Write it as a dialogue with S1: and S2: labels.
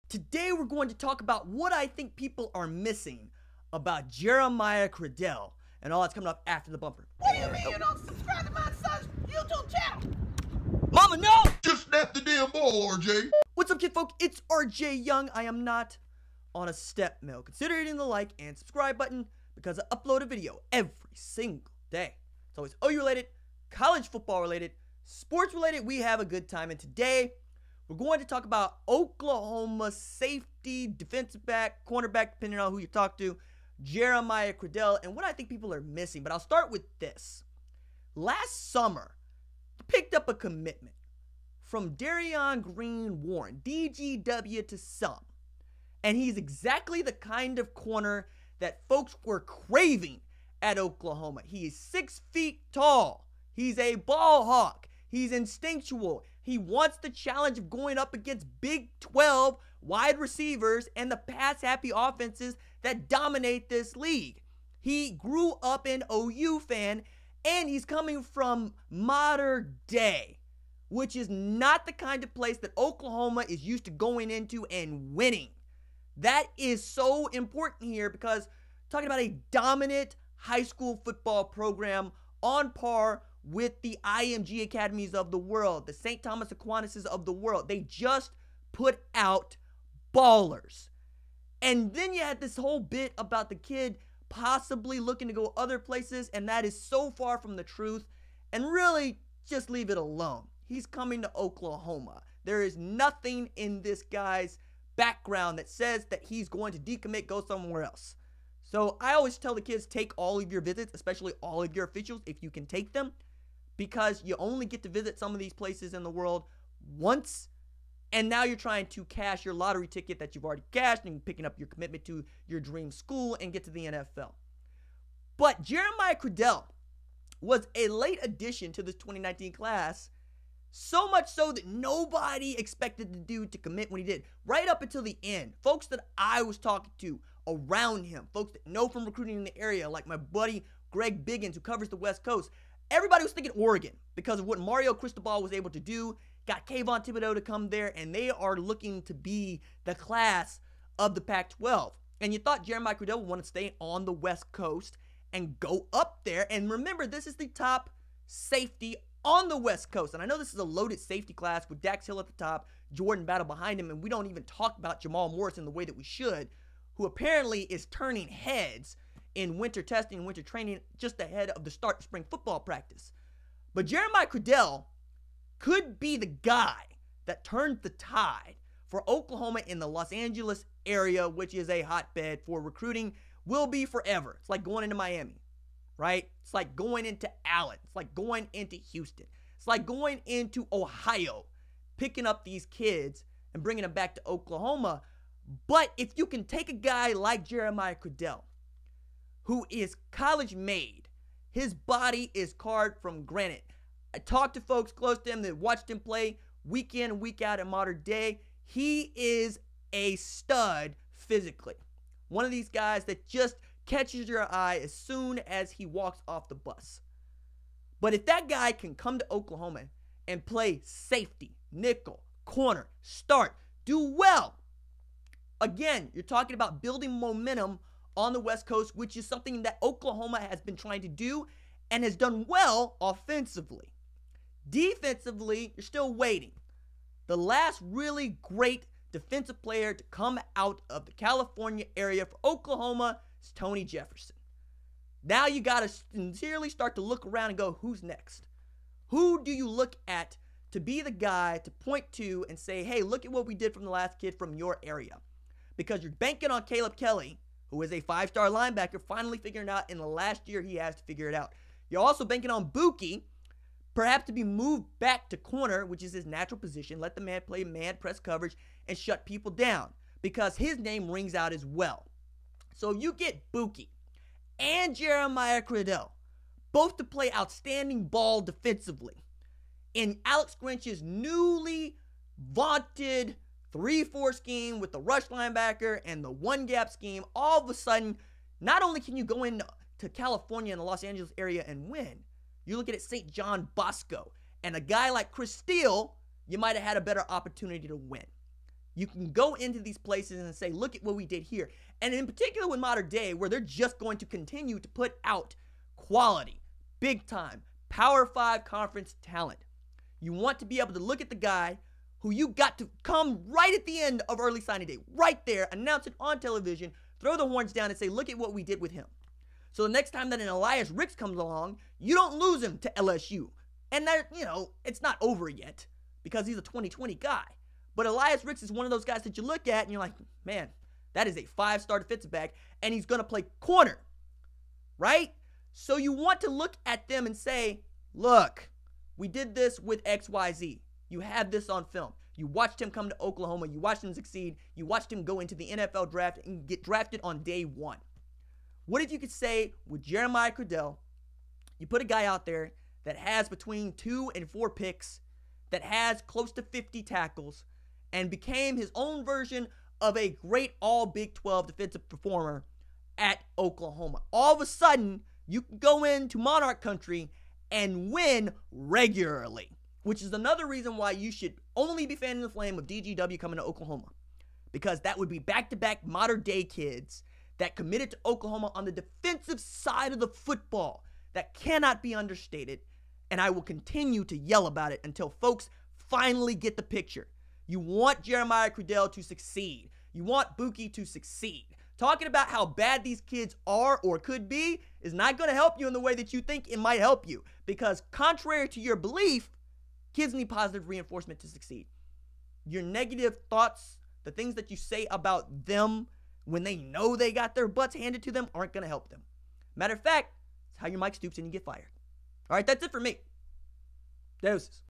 S1: Today we're going to talk about what I think people are missing about Jeremiah Criddell, and all that's coming up after the bumper.
S2: What do you mean you don't subscribe to my son's YouTube channel?
S1: Mama, no!
S3: Just snap the damn ball, RJ.
S1: What's up, kid folk? It's RJ Young. I am not on a step mill. Consider hitting the like and subscribe button because I upload a video every single day. It's always OU related, college football related, sports related. We have a good time, and today we're going to talk about Oklahoma safety, defensive back, cornerback, depending on who you talk to, Jeremiah Criddell, and what I think people are missing. But I'll start with this. Last summer, he picked up a commitment from Darion Green-Warren, DGW to some. And he's exactly the kind of corner that folks were craving at Oklahoma. He is 6 feet tall. He's a ball hawk. He's instinctual. He wants the challenge of going up against Big 12 wide receivers and the pass-happy offenses that dominate this league. He grew up an OU fan, and he's coming from Mater Dei, which is not the kind of place that Oklahoma is used to going into and winning. That is so important here because talking about a dominant high school football program on par with the IMG Academies of the world, the St. Thomas Aquinas of the world. They just put out ballers. And then you had this whole bit about the kid possibly looking to go other places, and that is so far from the truth. And really, just leave it alone. He's coming to Oklahoma. There is nothing in this guy's background that says that he's going to decommit, go somewhere else. So I always tell the kids, take all of your visits, especially all of your officials, if you can take them, because you only get to visit some of these places in the world once, and now you're trying to cash your lottery ticket that you've already cashed and picking up your commitment to your dream school and get to the NFL. But Jeremiah Criddell was a late addition to this 2019 class, so much so that nobody expected the dude to commit when he did. Right up until the end, folks that I was talking to around him, folks that know from recruiting in the area, like my buddy Greg Biggins, who covers the West Coast, everybody was thinking Oregon because of what Mario Cristobal was able to do. Got Kayvon Thibodeau to come there, and they are looking to be the class of the Pac-12. And you thought Jeremiah Criddell would want to stay on the West Coast and go up there. And remember, this is the top safety on the West Coast. And I know this is a loaded safety class with Dax Hill at the top, Jordan Battle behind him, and we don't even talk about Jamal Morris in the way that we should, who apparently is turning heads in winter testing and winter training just ahead of the start of spring football practice. But Jeremiah Criddell could be the guy that turns the tide for Oklahoma in the Los Angeles area, which is a hotbed for recruiting, will be forever. It's like going into Miami, right? It's like going into Allen. It's like going into Houston. It's like going into Ohio, picking up these kids and bringing them back to Oklahoma. But if you can take a guy like Jeremiah Criddell, who is college made, his body is carved from granite. I talked to folks close to him that watched him play week in and week out at Mater Dei. He is a stud physically. One of these guys that just catches your eye as soon as he walks off the bus. But if that guy can come to Oklahoma and play safety, nickel, corner, start, do well, again, you're talking about building momentum on the West Coast, which is something that Oklahoma has been trying to do and has done well offensively. Defensively, you're still waiting. The last really great defensive player to come out of the California area for Oklahoma is Tony Jefferson. Now you got to sincerely start to look around and go, who's next? Who do you look at to be the guy to point to and say, hey, look at what we did from the last kid from your area? Because you're banking on Caleb Kelly, who is a 5-star linebacker, finally figuring it out in the last year he has to figure it out. You're also banking on Buki, perhaps to be moved back to corner, which is his natural position. Let the man play man press coverage and shut people down because his name rings out as well. So you get Buki and Jeremiah Criddell, both to play outstanding ball defensively in Alex Grinch's newly vaunted 3-4 scheme with the rush linebacker and the one-gap scheme. All of a sudden, not only can you go into California and the Los Angeles area and win, you look at St. John Bosco, and a guy like Chris Steele, you might have had a better opportunity to win. You can go into these places and say, look at what we did here. And in particular with Mater Dei, where they're just going to continue to put out quality, big time, Power 5 conference talent. You want to be able to look at the guy who you got to come right at the end of early signing day, right there, announce it on television, throw the horns down and say, look at what we did with him. So the next time that an Elias Ricks comes along, you don't lose him to LSU. And that, it's not over yet because he's a 2020 guy. But Elias Ricks is one of those guys that you look at and you're like, man, that is a 5-star defensive back, and he's going to play corner, right? So you want to look at them and say, look, we did this with XYZ. You have this on film. You watched him come to Oklahoma. You watched him succeed. You watched him go into the NFL draft and get drafted on day 1. What if you could say with Jeremiah Criddell, you put a guy out there that has between 2 and 4 picks, that has close to 50 tackles, and became his own version of a great all Big 12 defensive performer at Oklahoma. All of a sudden, you can go into Monarch country and win regularly, which is another reason why you should only be fanning the flame of DGW coming to Oklahoma, because that would be back-to-back Mater Dei kids that committed to Oklahoma on the defensive side of the football. That cannot be understated, and I will continue to yell about it until folks finally get the picture. You want Jeremiah Criddell to succeed. You want Buki to succeed. Talking about how bad these kids are or could be is not going to help you in the way that you think it might help you. Because contrary to your belief, kids need positive reinforcement to succeed. Your negative thoughts, the things that you say about them when they know they got their butts handed to them, aren't going to help them. Matter of fact, it's how your Mike Stoops and you get fired. All right, that's it for me. Deuces.